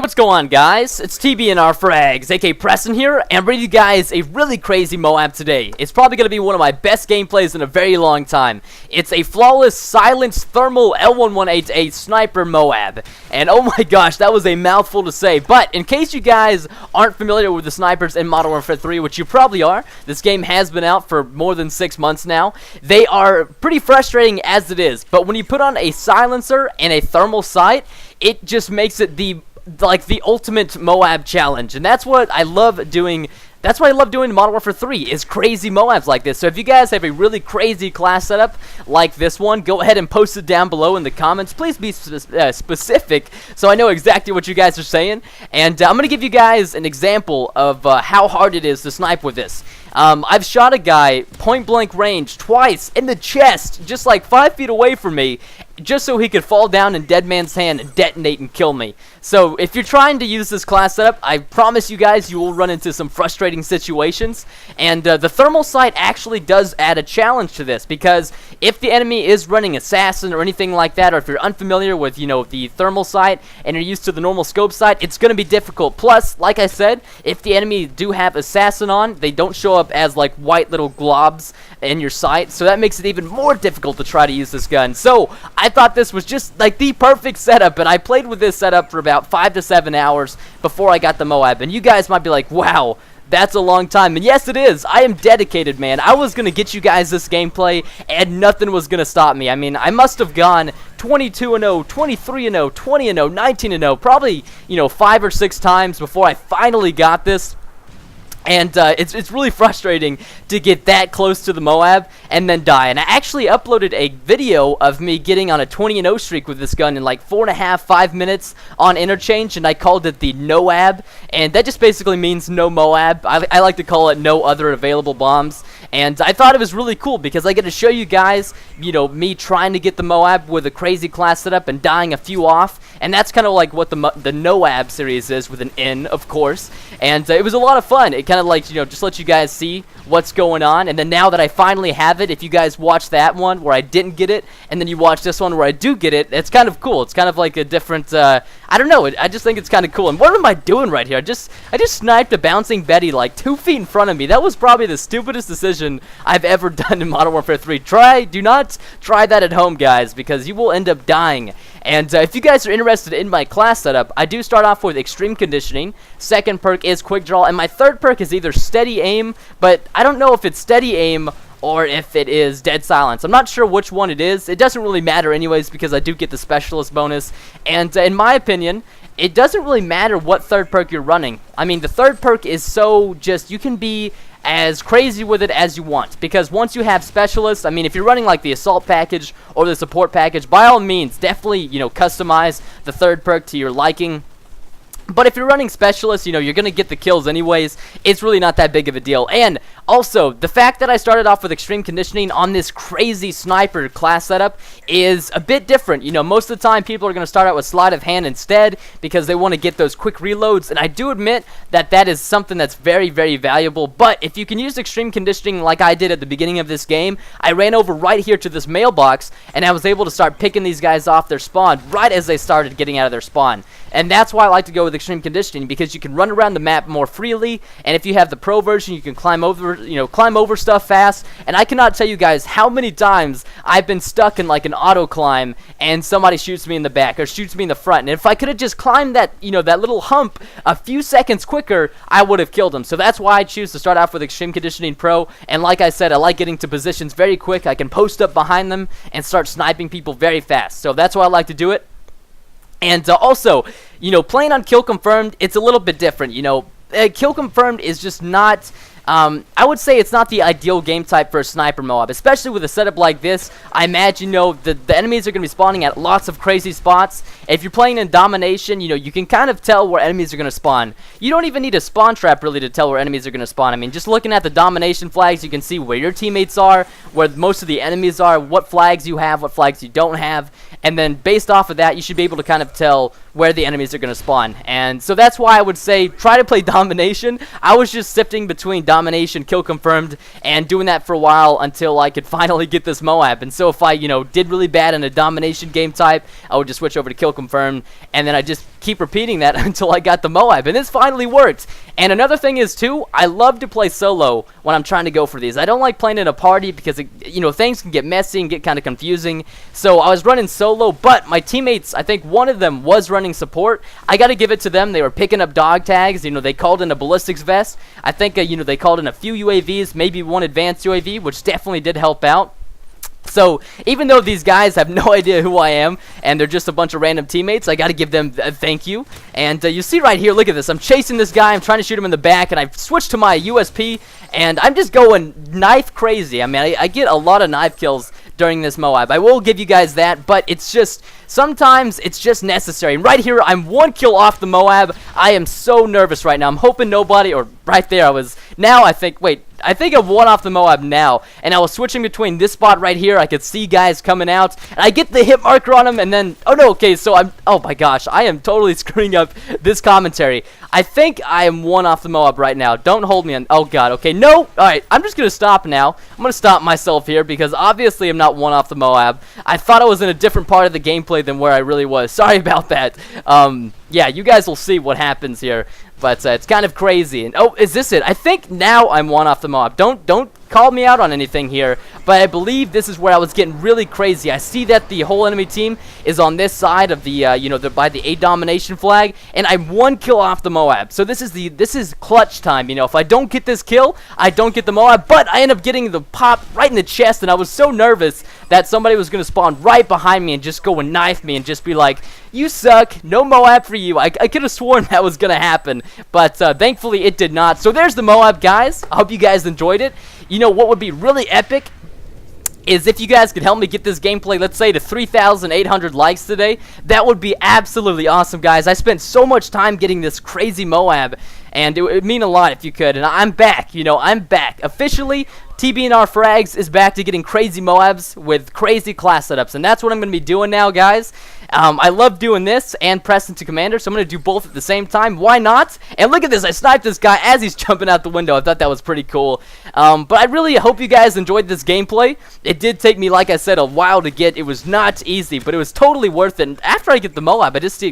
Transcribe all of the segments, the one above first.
What's going on, guys? It's TBNR Frags, aka Preston here, and I'm bringing you guys a really crazy MOAB today. It's probably going to be one of my best gameplays in a very long time. It's a flawless, silenced, thermal L118a sniper MOAB. And oh my gosh, that was a mouthful to say. But in case you guys aren't familiar with the snipers in Modern Warfare 3, which you probably are, this game has been out for more than 6 months now. They are pretty frustrating as it is, but when you put on a silencer and a thermal sight, it just makes it the ultimate MOAB challenge, and that's what I love doing. That's what I love doing in Modern Warfare 3, is crazy MOABs like this. So if you guys have a really crazy class setup like this one, go ahead and post it down below in the comments. Please be specific so I know exactly what you guys are saying. And I'm going to give you guys an example of how hard it is to snipe with this. I've shot a guy point blank range twice in the chest, just like 5 feet away from me, just so he could fall down in dead man's hand and detonate and kill me. So if you're trying to use this class setup, I promise you guys you will run into some frustrating situations. And the thermal sight actually does add a challenge to this, because if the enemy is running assassin or anything like that, or if you're unfamiliar with, you know, the thermal sight and you're used to the normal scope sight, it's going to be difficult. Plus, like I said, if the enemy do have assassin on, they don't show up as like white little globs in your sight, so that makes it even more difficult to try to use this gun. So I thought this was just like the perfect setup, and I played with this setup for about 5 to 7 hours before I got the MOAB. And you guys might be like, wow, that's a long time. And yes, it is. I am dedicated, man. I was gonna get you guys this gameplay and nothing was gonna stop me. I mean, I must have gone 22-0, 23-0, 20-0, 19-0, probably, you know, 5 or 6 times before I finally got this. And it's really frustrating to get that close to the MOAB and then die. And I actually uploaded a video of me getting on a 20-0 streak with this gun in like 4.5, 5 minutes on interchange, and I called it the NOAB. And that just basically means no MOAB. I like to call it no other available bombs. And I thought it was really cool because I get to show you guys, you know, me trying to get the MOAB with a crazy class setup and dying a few off. And that's kind of like what the NOAB series is, with an N, of course. And it was a lot of fun. It kind of like, you know, just let you guys see what's going on. And then now that I finally have it, if you guys watch that one where I didn't get it, and then you watch this one where I do get it, it's kind of cool. It's kind of like a different, I don't know, I just think it's kind of cool. And what am I doing right here? I just sniped a bouncing Betty like 2 feet in front of me. That was probably the stupidest decision I've ever done in Modern Warfare 3. Do not try that at home, guys, because you will end up dying. And if you guys are interested in my class setup, I do start off with extreme conditioning. Second perk is quick draw, and my third perk is either steady aim, but I don't know if it's steady aim or if it is dead silence. I'm not sure which one it is. It doesn't really matter anyways, because I do get the specialist bonus. And in my opinion, it doesn't really matter what third perk you're running. I mean, the third perk is so just, you can be as crazy with it as you want, because once you have specialists, I mean, if you're running like the assault package or the support package, by all means, definitely, you know, customize the third perk to your liking. But if you're running specialists, you know, you're going to get the kills anyways. It's really not that big of a deal. And also, the fact that I started off with extreme conditioning on this crazy sniper class setup is a bit different. You know, most of the time people are going to start out with sleight of hand instead, because they want to get those quick reloads. And I do admit that that is something that's very, very valuable. But if you can use extreme conditioning like I did at the beginning of this game, I ran over right here to this mailbox, and I was able to start picking these guys off their spawn right as they started getting out of their spawn. And that's why I like to go with extreme conditioning, because you can run around the map more freely, and if you have the pro version, you can climb over stuff fast. And I cannot tell you guys how many times I've been stuck in like an auto climb and somebody shoots me in the back or shoots me in the front, and if I could have just climbed that, you know, that little hump a few seconds quicker, I would have killed him. So that's why I choose to start off with extreme conditioning pro. And like I said, I like getting to positions very quick. I can post up behind them and start sniping people very fast, so that's why I like to do it. And also, you know, playing on kill confirmed, it's a little bit different. You know, kill confirmed is just not, I would say it's not the ideal game type for a sniper MOAB, especially with a setup like this. I imagine, you know, the enemies are going to be spawning at lots of crazy spots. If you're playing in domination, you know, you can kind of tell where enemies are going to spawn. You don't even need a spawn trap really to tell where enemies are going to spawn. I mean, just looking at the domination flags, you can see where your teammates are, where most of the enemies are, what flags you have, what flags you don't have. And then based off of that, you should be able to kind of tell where the enemies are going to spawn. And so that's why I would say try to play domination. I was just sifting between domination, kill confirmed, and doing that for a while until I could finally get this MOAB. And so if I, you know, did really bad in a domination game type, I would just switch over to kill confirmed, and then I just keep repeating that until I got the MOAB, and this finally worked. And another thing is too, I love to play solo when I'm trying to go for these. I don't like playing in a party because things can get messy and get kind of confusing. So I was running solo, but my teammates, I think one of them was running support. I got to give it to them. They were picking up dog tags. They called in a ballistics vest. I think they called in a few UAVs, maybe one advanced UAV, which definitely did help out. So, even though these guys have no idea who I am, and they're just a bunch of random teammates, I gotta give them a thank you. And you see right here, look at this. I'm chasing this guy, I'm trying to shoot him in the back, and I've switched to my USP, and I'm just going knife crazy. I mean, I get a lot of knife kills during this MOAB. I will give you guys that, but it's just, sometimes it's just necessary. And right here, I'm 1 kill off the MOAB. I am so nervous right now. I'm hoping nobody, or right there, I think I'm 1 off the MOAB now, and I was switching between this spot right here. I could see guys coming out, and I get the hit marker on him, and then, oh no, okay, so oh my gosh, I am totally screwing up this commentary. I think I am 1 off the MOAB right now. Don't hold me on, oh god, okay, no, alright, I'm just gonna stop now. I'm gonna stop myself here, because obviously I'm not 1 off the MOAB. I thought I was in a different part of the gameplay than where I really was. Sorry about that. Yeah, you guys will see what happens here. But it's kind of crazy. And oh, is this it? I think now I'm 1 off the MOAB. Don't call me out on anything here, but I believe this is where I was getting really crazy. I see that the whole enemy team is on this side of the by the A domination flag, and I'm 1 kill off the MOAB. So this is clutch time. If I don't get this kill, I don't get the MOAB, but I end up getting the pop right in the chest, and I was so nervous that somebody was going to spawn right behind me and just go and knife me and just be like, you suck, no MOAB for you. I could have sworn that was going to happen, but thankfully it did not. So there's the MOAB, guys. I hope you guys enjoyed it. What would be really epic is if you guys could help me get this gameplay, let's say, to 3,800 likes today. That would be absolutely awesome, guys. I spent so much time getting this crazy MOAB, and it would mean a lot if you could. And I'm back, I'm back. Officially, TBNR Frags is back to getting crazy MOABs with crazy class setups, and that's what I'm going to be doing now, guys. I love doing this and pressing to commander, so I'm going to do both at the same time. Why not? And look at this. I sniped this guy as he's jumping out the window. I thought that was pretty cool. But I really hope you guys enjoyed this gameplay. It did take me, like I said, a while to get. It was not easy, but it was totally worth it. And after I get the MOAB, I just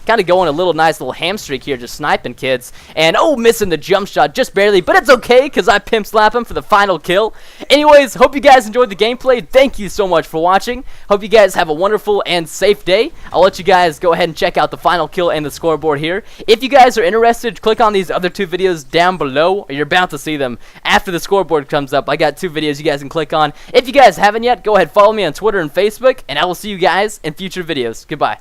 kind of going a nice little ham streak here, just sniping kids. And, oh, missing the jump shot just barely. But it's okay, because I pimp slap him for the final kill. Anyways, hope you guys enjoyed the gameplay. Thank you so much for watching. Hope you guys have a wonderful and safe day. I'll let you guys go ahead and check out the final kill and the scoreboard here. If you guys are interested, click on these other 2 videos down below, or you're about to see them after the scoreboard comes up. I got 2 videos you guys can click on. If you guys haven't yet, go ahead, follow me on Twitter and Facebook, and I will see you guys in future videos. Goodbye.